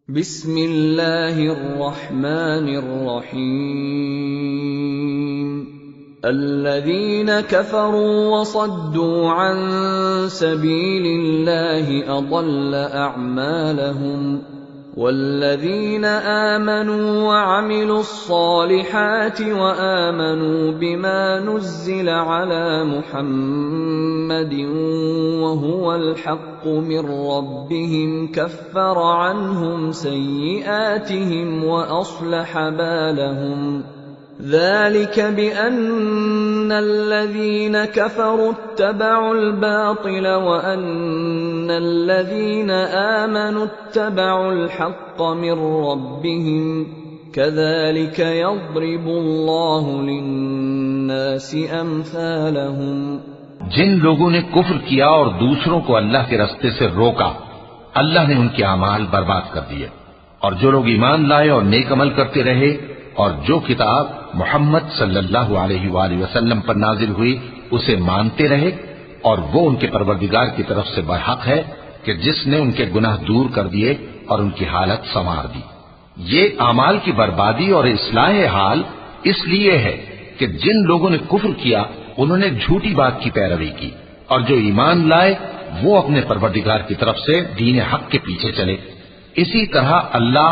बिस्मिल्लाहिर्रहमानिर्रहीम। अल्लज़ीन कफ़रू वसद्दू अन सबीलिल्लाहि अضل अअमालहुम वल्लज़ीन आमनू वअमिलुस सालिहाति वआमनू बिमा नुज़्ज़िल अला मुहम्मदिन वहुवल हक़्क़ु मिर रब्बिहिम कफ़्फ़र अन्हुम सय्यिआतिहिम वअस्लह बालहुम ذلك بأن الذين كفروا اتبعوا الباطل وأن الذين آمنوا اتبعوا الحق من ربهم كذلك يضرب الله للناس أمثالهم। जिन लोगों ने कुफ्र किया और दूसरों को अल्लाह के रास्ते से रोका, अल्लाह ने उनके अमाल बर्बाद कर दिए। और जो लोग ईमान लाए और नेक अमल करते रहे और जो किताब मोहम्मद सल्लल्लाहु अलैहि वसल्लम पर नाजिल हुई उसे मानते रहे, और वो उनके परवरदिगार की तरफ से बरहक है कि जिसने उनके गुनाह दूर कर दिए और उनकी हालत संवार दी। ये अमाल की बर्बादी और इस्लाह हाल इसलिए है कि जिन लोगों ने कुफ्र किया उन्होंने झूठी बात की पैरवी की, और जो ईमान लाए वो अपने परवरदिगार की तरफ से दीन हक के पीछे चले। इसी तरह अल्लाह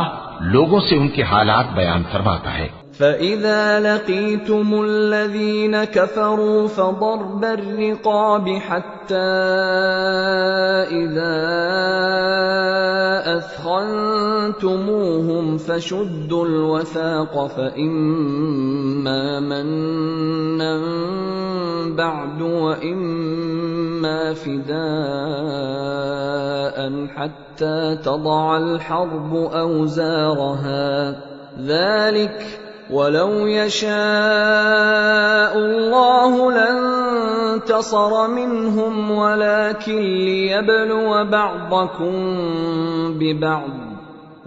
लोगों से उनके हालात बयान फरमाता है। فَإِذَا لَقِيتُمُ الَّذِينَ كَفَرُوا فَضَرْبَ الرِّقَابِ حَتَّى إِذَا أَثْخَنتُمُوهُمْ فَشُدُّوا الْوَثَاقَ فَإِمَّا مَنًّا بَعْدُ وَإِمَّا فِدَاءً حَتَّى تَضَعَ الْحَرْبُ أَوْزَارَهَا ذلك ولو يشاء الله لانتصر منهم ولكن ليبلو بعضكم ببعض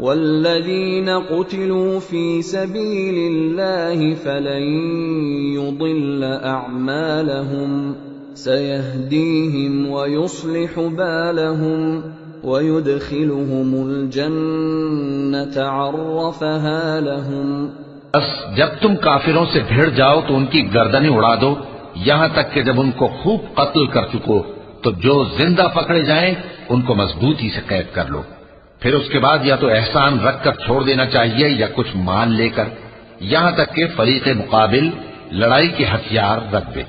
والذين قتلوا في سبيل الله فلن يضل أعمالهم سيهديهم ويصلح بالهم وَيُدْخِلُهُمُ الْجَنَّةَ عَرَّفَهَا لَهُمْ। बस जब तुम काफिरों से भिड़ जाओ तो उनकी गर्दनें उड़ा दो, यहां तक कि जब उनको खूब कत्ल कर चुको तो जो जिंदा पकड़े जाएं उनको मजबूती से कैद कर लो। फिर उसके बाद या तो एहसान रखकर छोड़ देना चाहिए या कुछ माल लेकर, यहां तक कि फरीक़े मुकाबिल लड़ाई के हथियार रख दे।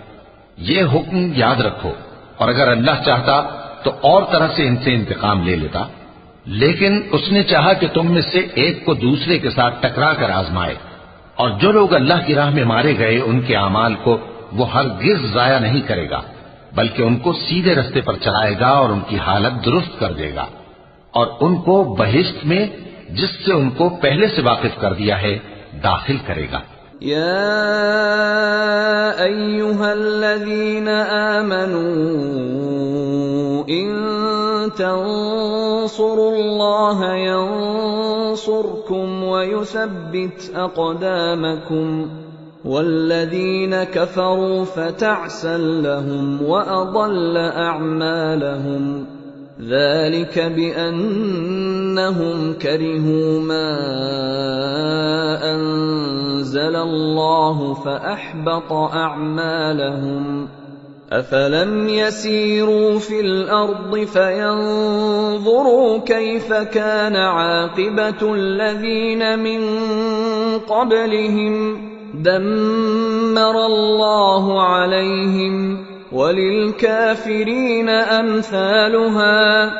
ये हुक्म याद रखो, और अगर अल्लाह चाहता तो और तरह से इनसे इंतकाम ले लेता, लेकिन उसने चाहा कि तुम में से एक को दूसरे के साथ टकरा कर आजमाए। और जो लोग अल्लाह की राह में मारे गए उनके अमाल को वो हरगिज जाया नहीं करेगा, बल्कि उनको सीधे रास्ते पर चलाएगा और उनकी हालत दुरुस्त कर देगा, और उनको बहिश्त में जिससे उनको पहले से वाकिफ कर दिया है दाखिल करेगा। या अय्युहल्लज़ीना आमनू इन तंसुरुल्लाह यंसुरकुम वयुसब्बित अक़दामकुम वल्लज़ीना कफ़रू फ़तअसन लहुम वअضل अअमालहुम ذلك بأنهم كرهوا ما أنزل الله فأحبط أعمالهم أفلم يسيروا في الأرض فينظروا كيف كان عاقبة الذين من قبلهم دمر الله عليهم وللكافرين أمثالها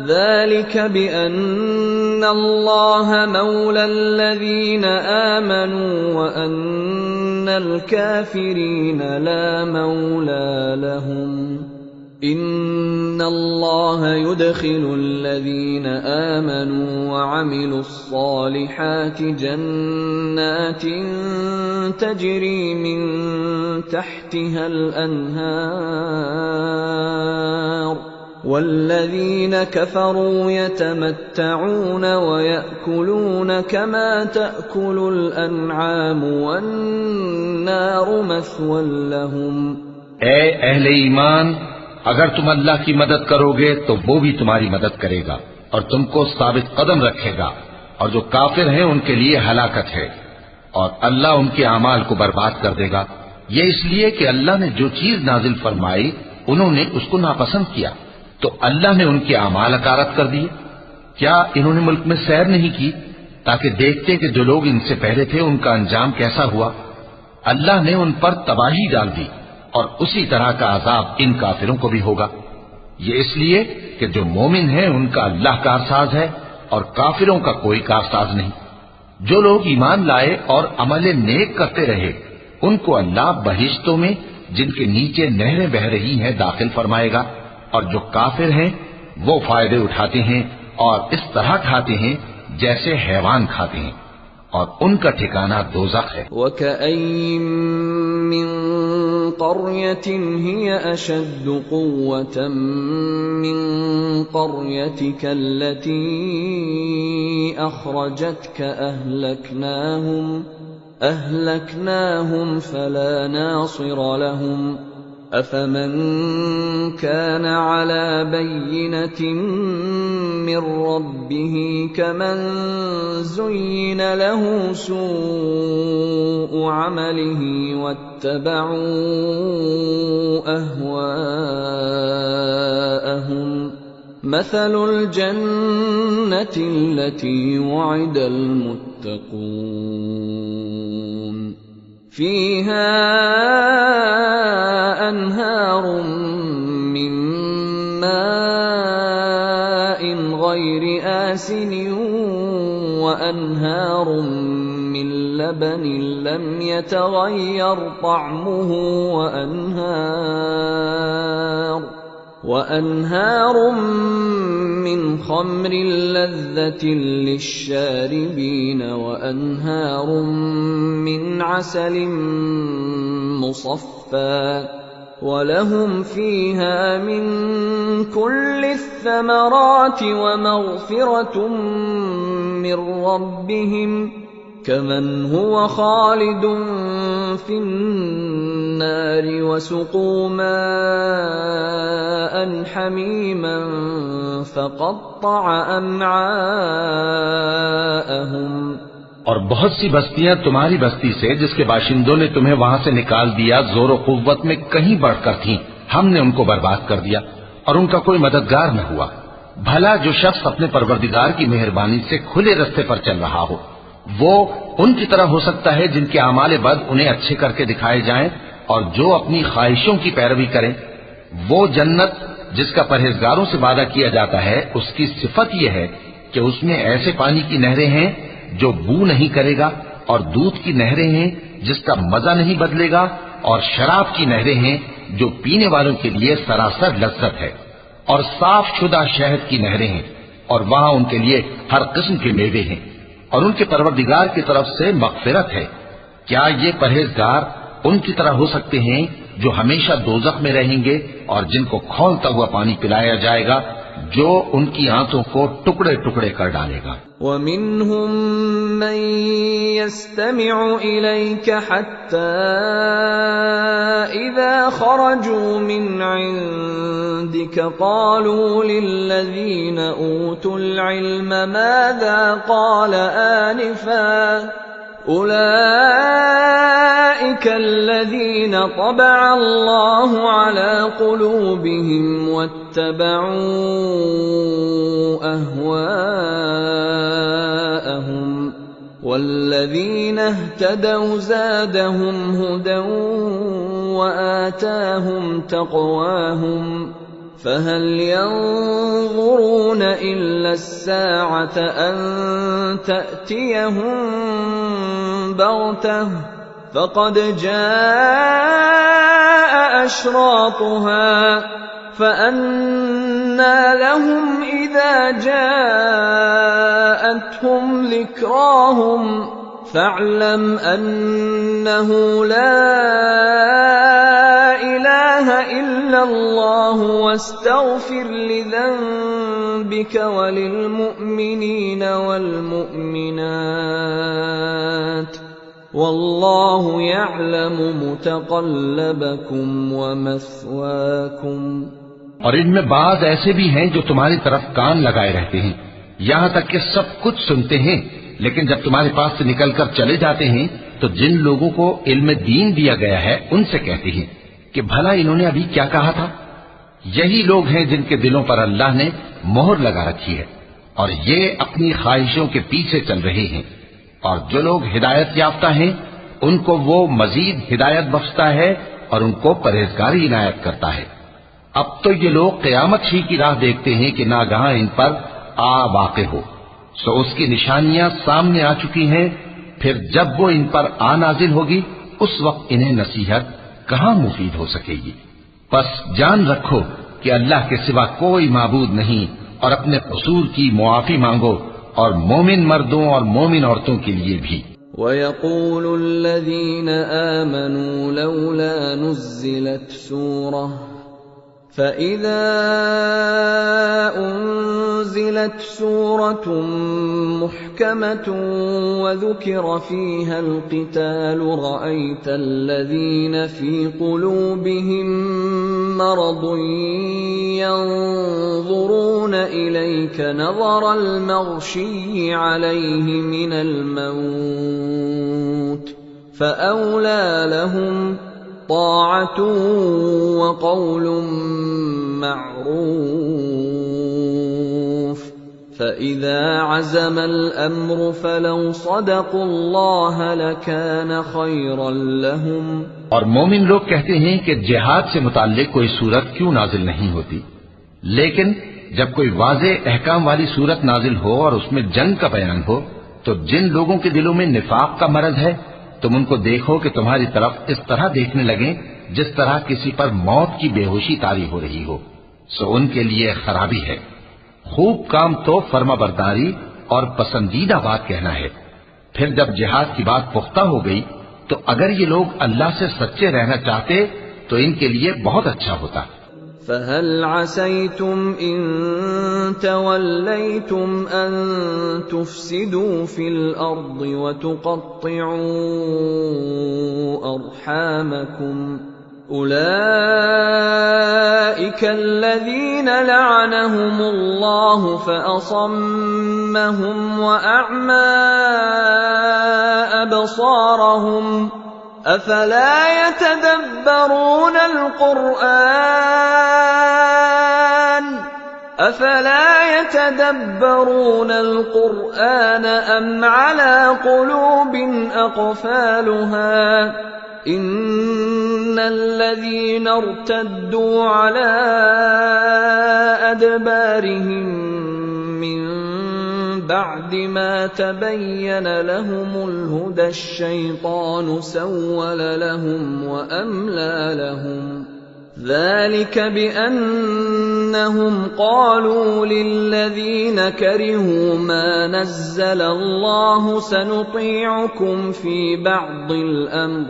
ذلك بأن الله مولى الذين آمنوا وأن الكافرين لا مولى لهم إن الله يدخل الذين آمنوا وعملوا الصالحات جنات تجري من تحتها الأنهار والذين كفروا يتمتعون ويأكلون كما تأكل الأنعام والنار مثوى لهم। ऐ अहले ईमान, अगर तुम अल्लाह की मदद करोगे तो वो भी तुम्हारी मदद करेगा और तुमको साबित कदम रखेगा और जो काफिर हैं उनके लिए हलाकत है, और अल्लाह उनके अमाल को बर्बाद कर देगा। ये इसलिए कि अल्लाह ने जो चीज नाजिल फरमाई उन्होंने उसको नापसंद किया, तो अल्लाह ने उनके अमाल अकारत कर दिए। क्या इन्होंने मुल्क में सैर नहीं की ताकि देखते कि जो लोग इनसे पहले थे उनका अंजाम कैसा हुआ? अल्लाह ने उन पर तबाही डाल दी, और उसी तरह का अजाब इन काफिरों को भी होगा। ये इसलिए कि जो मोमिन है उनका अल्लाह कारसाज है और काफिरों का कोई कारसाज नहीं। जो लोग ईमान लाए और अमल नेक करते रहे उनको अल्लाह बहिश्तों में जिनके नीचे नहरें बह रही हैं दाखिल फरमाएगा, और जो काफिर हैं वो फायदे उठाते हैं और इस तरह खाते हैं जैसे हैवान खाते हैं, और उनका ठिकाना दोज़ख है। वकअय्यिम मिन क़र्यतिन हिय अशद्दु क़ुव्वतन मिन क़र्यतिक अल्लती अख़रजतक अहलकनाहुम फला नासिर लहुम अफमन कान अला बय्यिनतिन मिन रब्बिही कमन ज़ुय्यिन लहु सूअु अमलिही वत्तबअू अहवाअहुम मसलुल जन्नति अल्लती वु'िदल मुत्तक़ून फीहा अन्हारुम मिन माइन गैरि आसिनिन व अन्हारुम मिन लबनिन लम यतगय्यर तअमुहु व अन्हारुम मिन खम्रिन लज़्ज़तिन लिश्शारिबीन व अन्हारुम मिन असलिन मुसफ़्फ़ा व लहुम फ़ीहा मिन कुल्लि थमराति व मग़फ़िरतुम मिन रब्बिहिम कमन हुव खालिदुन फिन्नारि वसुक़ू माअन हमीमन फ़क़त्तअ अमआअहुम। और बहुत सी बस्तियां तुम्हारी बस्ती से जिसके बाशिंदों ने तुम्हें वहां से निकाल दिया जोर और कुव्वत में कहीं बढ़कर थीं, हमने उनको बर्बाद कर दिया और उनका कोई मददगार न हुआ। भला जो शख्स अपने परवरदिगार की मेहरबानी से खुले रास्ते पर चल रहा हो वो उनकी तरह हो सकता है जिनके आमाले बद उन्हें अच्छे करके दिखाए जाएं, और जो अपनी ख्वाहिशों की पैरवी करें। वो जन्नत जिसका परहेजगारों से वादा किया जाता है उसकी सिफत यह है कि उसमें ऐसे पानी की नहरें हैं जो बू नहीं करेगा, और दूध की नहरें हैं जिसका मजा नहीं बदलेगा, और शराब की नहरें हैं जो पीने वालों के लिए सरासर लज्जत है, और साफ शुदा शहद की नहरें हैं, और वहां उनके लिए हर किस्म के मेवे हैं, और उनके परवरदिगार की तरफ से मग़फ़िरत है। क्या ये परहेजगार उनकी तरह हो सकते हैं जो हमेशा दोज़ख में रहेंगे और जिनको खौलता हुआ पानी पिलाया जाएगा जो उनकी आंतों को टुकड़े टुकड़े कर डालेगा। वमिन्हुम मन यस्तमिउ इलैका हत्ता इज़ा खरजू मिन इंदिका क़ालू लिल्लज़ीना ऊतुल इल्म माज़ा क़ाल आनिफ़ा उलाइका अल्लज़ीना तबअ अल्लाहु अला क़ुलूबिहिम वत्तबअू अहवाअहुम वल्लज़ीना इह्तदौ ज़ादहुम हुदन व आताहुम तक़वाहुम फहल यंज़ुरून इल्ला अस्साअत अन तअतियहुम बग़तह फ़क़द जाअ अशरातुहा फ़अन्ना लहुम इज़ा जाअतहुम ज़िक्राहुम फ़अलम अन्नहु ला इलाहा इल्लल्लाह वस्तग़फिर लिज़ंबिक वलिलमुअ्मिनीन वल्मुअ्मिनात वल्लाहु यअलमु मुतक़ल्लबकुम वमस्वाकुम। और इनमें बाज़ ऐसे भी हैं जो तुम्हारी तरफ कान लगाए रहते हैं, यहाँ तक कि सब कुछ सुनते हैं, लेकिन जब तुम्हारे पास से निकलकर चले जाते हैं तो जिन लोगों को इल्म दीन दिया गया है उनसे कहते हैं कि भला इन्होंने अभी क्या कहा था। यही लोग हैं जिनके दिलों पर अल्लाह ने मोहर लगा रखी है और ये अपनी ख्वाहिशों के पीछे चल रहे हैं। और जो लोग हिदायत याफ्ता हैं उनको वो मजीद हिदायत बख्शता है और उनको परहेजगारी इनायत करता है। अब तो ये लोग क़यामत ही की राह देखते हैं कि नागहां इन पर आ वाक़े हो, सो उसकी निशानियां सामने आ चुकी हैं। फिर जब वो इन पर आ नाजिल होगी उस वक्त इन्हें नसीहत कहां मुफीद हो सकेगी। बस जान रखो कि अल्लाह के सिवा कोई माबूद नहीं और अपने कसूर की मुआफी मांगो, और मोमिन मर्दों और मोमिन औरतों के लिए भी। वयक़ूलु अल्लज़ीना आमनू लौला नुज़्ज़िलत सूरह फ़इज़ा उन्ज़िलत सूरतुन मुहकमतुन वज़ुकिर फ़ीहल क़ितालु रअयतल लज़ीना फ़ी क़ुलूबिहिम मरदुन यंज़ुरून इलैक नज़रल मग़शिय्यि अलैहि मिनल मौत फ़अौला लहुम ताअतुन व क़ौलुन मअरूफ फ़इज़ा अज़मल अम्रु फ़लौ सदक़ुल्लाह लकान ख़ैरन लहुम। और मोमिन लोग कहते हैं कि जिहाद से मुताल्लिक कोई सूरत क्यों नाजिल नहीं होती, लेकिन जब कोई वाज़े अहकाम वाली सूरत नाजिल हो और उसमें जंग का बयान हो तो जिन लोगों के दिलों में निफाक का मरज है तुम उनको देखो कि तुम्हारी तरफ इस तरह देखने लगे जिस तरह किसी पर मौत की बेहोशी तारी हो रही हो, सो उनके लिए खराबी है। खूब काम तो फर्माबरदारी और पसंदीदा बात कहना है। फिर जब जिहाद की बात पुख्ता हो गई तो अगर ये लोग अल्लाह से सच्चे रहना चाहते तो इनके लिए बहुत अच्छा होता। फ़हल असैतुम इन तवल्लैतुम अन तुफ़सिदू फ़िल अर्दि व तुक़त्तिऊ अर्हामकुम उलाइका अल्लज़ीना लअनहुमुल्लाहु फ़अصمهم वअअमा अबसारहुम अफला यतदब्बरून القرآن أم على قلوب أقفالها إن الذين ارتدوا على أدبارهم من بعد ما تبين لهم الهدى الشيطان سول لهم وأملى لهم ذلك بأنهم قالوا للذين كرهوا ما نزل الله سنطيعكم في بعض الأمر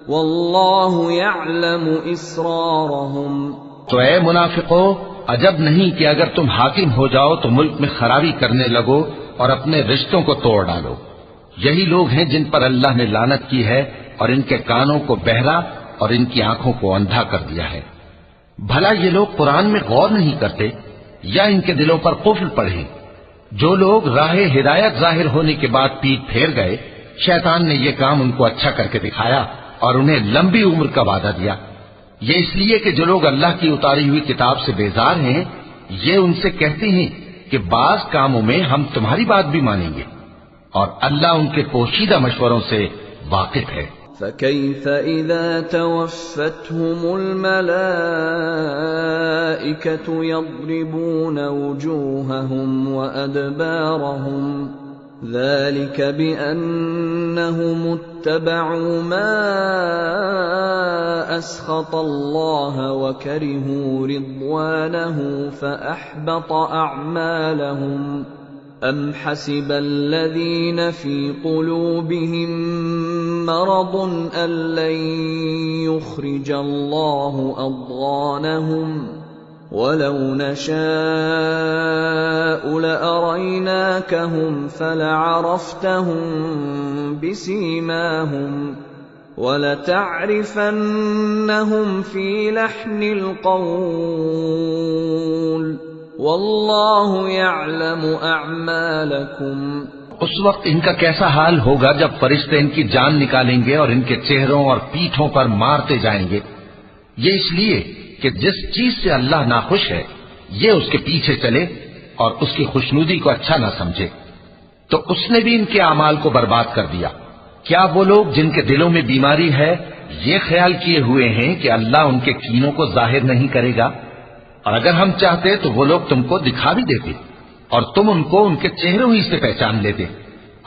والله يعلم إسرارهم। तो ऐ मुनाफिको, अजब नहीं कि अगर तुम हाकिम हो जाओ तो मुल्क में खराबी करने लगो और अपने रिश्तों को तोड़ डालो। यही लोग हैं जिन पर अल्लाह ने लानत की है और इनके कानों को बहरा और इनकी आंखों को अंधा कर दिया है। भला ये लोग कुरान में गौर नहीं करते या इनके दिलों पर कुफ्र पड़े। जो लोग राहे हिदायत जाहिर होने के बाद पीठ फेर गए, शैतान ने यह काम उनको अच्छा करके दिखाया और उन्हें लंबी उम्र का वादा दिया। ये इसलिए कि जो लोग अल्लाह की उतारी हुई किताब से बेजार हैं, ये उनसे कहते हैं कि बाज कामों में हम तुम्हारी बात भी मानेंगे, और अल्लाह उनके पोशीदा मशवरों से वाकिफ है। فكيف إذا توفتهم الملائكة يضربون وجوههم وأدبارهم ذلك بأنهم اتبعوا ما أسخط الله وكرهوا رضوانه فأحبط أعمالهم أم حسب الذين في قلوبهم مرض أن لن يخرج الله أضغانهم ولو نشاء لأريناكهم فلعرفتهم بسيماهم ولتعرفنهم في لحن القول वल्लाहु यअलमु अअमालकुम। उस वक्त इनका कैसा हाल होगा जब फरिश्ते इनकी जान निकालेंगे और इनके चेहरों और पीठों पर मारते जाएंगे। ये इसलिए कि जिस चीज से अल्लाह नाखुश है ये उसके पीछे चले और उसकी खुशनुदी को अच्छा ना समझे, तो उसने भी इनके अमाल को बर्बाद कर दिया। क्या वो लोग जिनके दिलों में बीमारी है ये ख्याल किए हुए हैं कि अल्लाह उनके कीनों को जाहिर नहीं करेगा? और अगर हम चाहते तो वो लोग तुमको दिखा भी देते और तुम उनको उनके चेहरों ही से पहचान लेते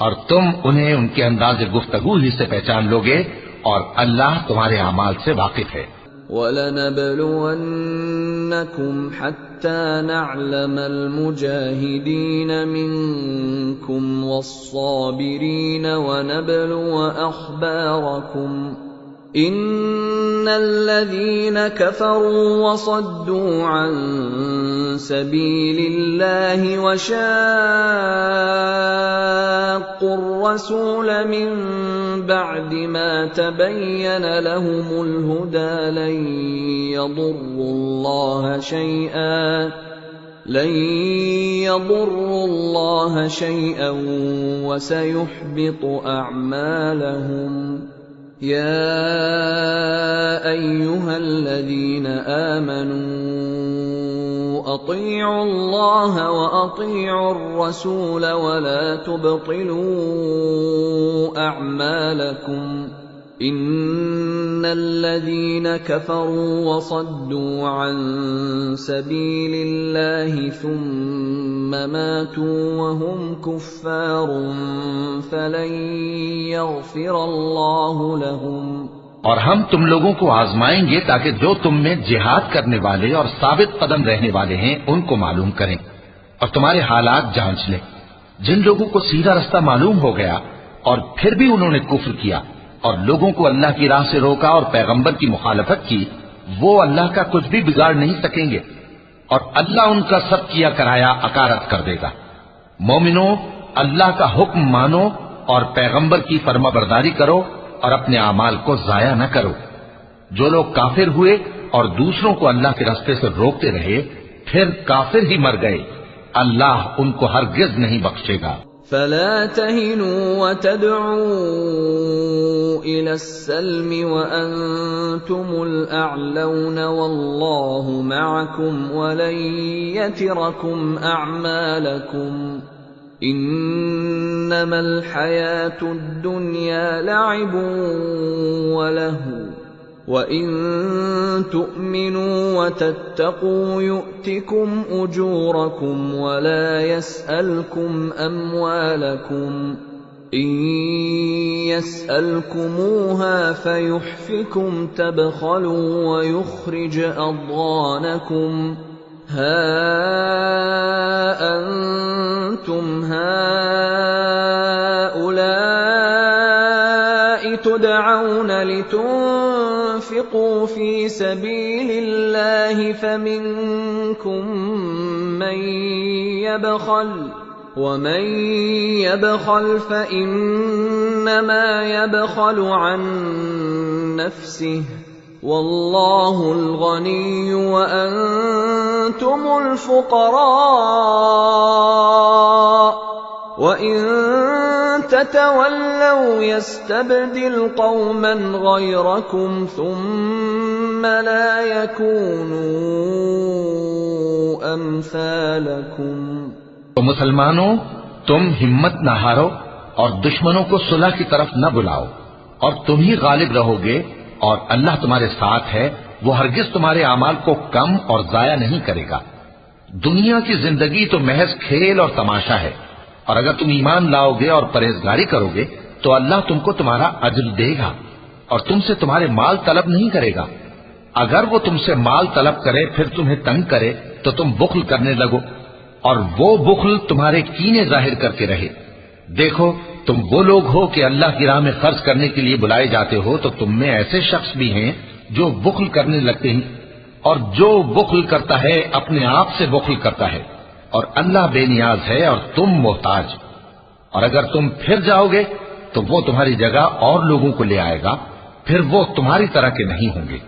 और तुम उन्हें उनके अंदाज़े गुफ्तगू ही से पहचान लोगे और अल्लाह तुम्हारे अमाल से वाकिफ है। वलनबलुवन्नकुम हत्ता नअलमल मुजाहिदीन मिनकुम वस्साबिरीन वनबलुव अखबारकुम इन्नल्लज़ीन कफ़रू वसद्दू अन सबीलिल्लाहि वशाक़्क़ुर रसूल मिन बअदि मा तबय्यन लहुमुल हुदा लन यदुर्रुल्लाह शैअन वसयुहबितु अअमालहुम। या अय्युहल्लज़ीन आमनू अतीउल्लाह व अतीउर रसूल वला तुबतिलू अअमालकुम इन्नल्लज़ीन कफ़रू वसद्दू अन सबीलिल्लाहि सुम्म मातू वहुम कुफ्फारुन फलन यग़फ़िरल्लाहु लहुम। और हम तुम लोगों को आजमाएंगे ताकि जो तुम में जिहाद करने वाले और साबित कदम रहने वाले हैं उनको मालूम करें और तुम्हारे हालात जांच लें। जिन लोगों को सीधा रास्ता मालूम हो गया और फिर भी उन्होंने कुफ्र किया और लोगों को अल्लाह की राह से रोका और पैगंबर की मुखालफत की, वो अल्लाह का कुछ भी बिगाड़ नहीं सकेंगे और अल्लाह उनका सब किया कराया अकारत कर देगा। मोमिनो, अल्लाह का हुक्म मानो और पैगंबर की फर्माबरदारी करो और अपने अमाल को जाया न करो। जो लोग काफिर हुए और दूसरों को अल्लाह के रास्ते से रोकते रहे फिर काफिर ही मर गए, अल्लाह उनको हरगिज नहीं बख्शेगा। फला तहिनू व तदऊ इलस्सल्मि व अंतुमुल अअलौन वल्लाहु मअकुम व लन यतिरकुम अअमालकुम इन्नमल हयातुद दुन्या लअबुन व लहु व इन तु'मिनू व तत्तकू यु'तिकुम उजूरकुम व ला यसअलकुम अमवालकुम इन यसअलकुमूहा फयुहफिकुम तबखलू व युखरिज अضغانकुम हा अंतुम हाउलाइ तुदऔन लितुनफिकू फी सबीलिल्लाहि फमिनकुम मन यबखल वमन यबखल फइन्नमा यबखलु अन नफ्सिहि वल्लाहुल गनिय्यु व अंतुमुल फुक़रा व इन ततवल्लौ यस्तबदिल क़ौमन ग़यरकुम थुम्म ला यकूनू अम्सालकुम। तो मुसलमानों, तुम हिम्मत न हारो और दुश्मनों को सुलह की तरफ न बुलाओ और तुम ही गालिब रहोगे और अल्लाह तुम्हारे साथ है, वो हरगिज तुम्हारे अमाल को कम और जाया नहीं करेगा। दुनिया की जिंदगी तो महज खेल और तमाशा है और अगर तुम ईमान लाओगे और परहेजगारी करोगे तो अल्लाह तुमको तुम्हारा अज्र देगा और तुमसे तुम्हारे माल तलब नहीं करेगा। अगर वो तुमसे माल तलब करे फिर तुम्हें तंग करे तो तुम बुख्ल करने लगो और वो बुख्ल तुम्हारे कीने जाहिर करके रहे। देखो, तुम वो लोग हो कि अल्लाह की राह में खर्च करने के लिए बुलाए जाते हो, तो तुम में ऐसे शख्स भी हैं जो बुख्ल करने लगते हैं और जो बुख्ल करता है अपने आप से बुख्ल करता है और अल्लाह बेनियाज है और तुम मोहताज। और अगर तुम फिर जाओगे तो वो तुम्हारी जगह और लोगों को ले आएगा, फिर वो तुम्हारी तरह के नहीं होंगे।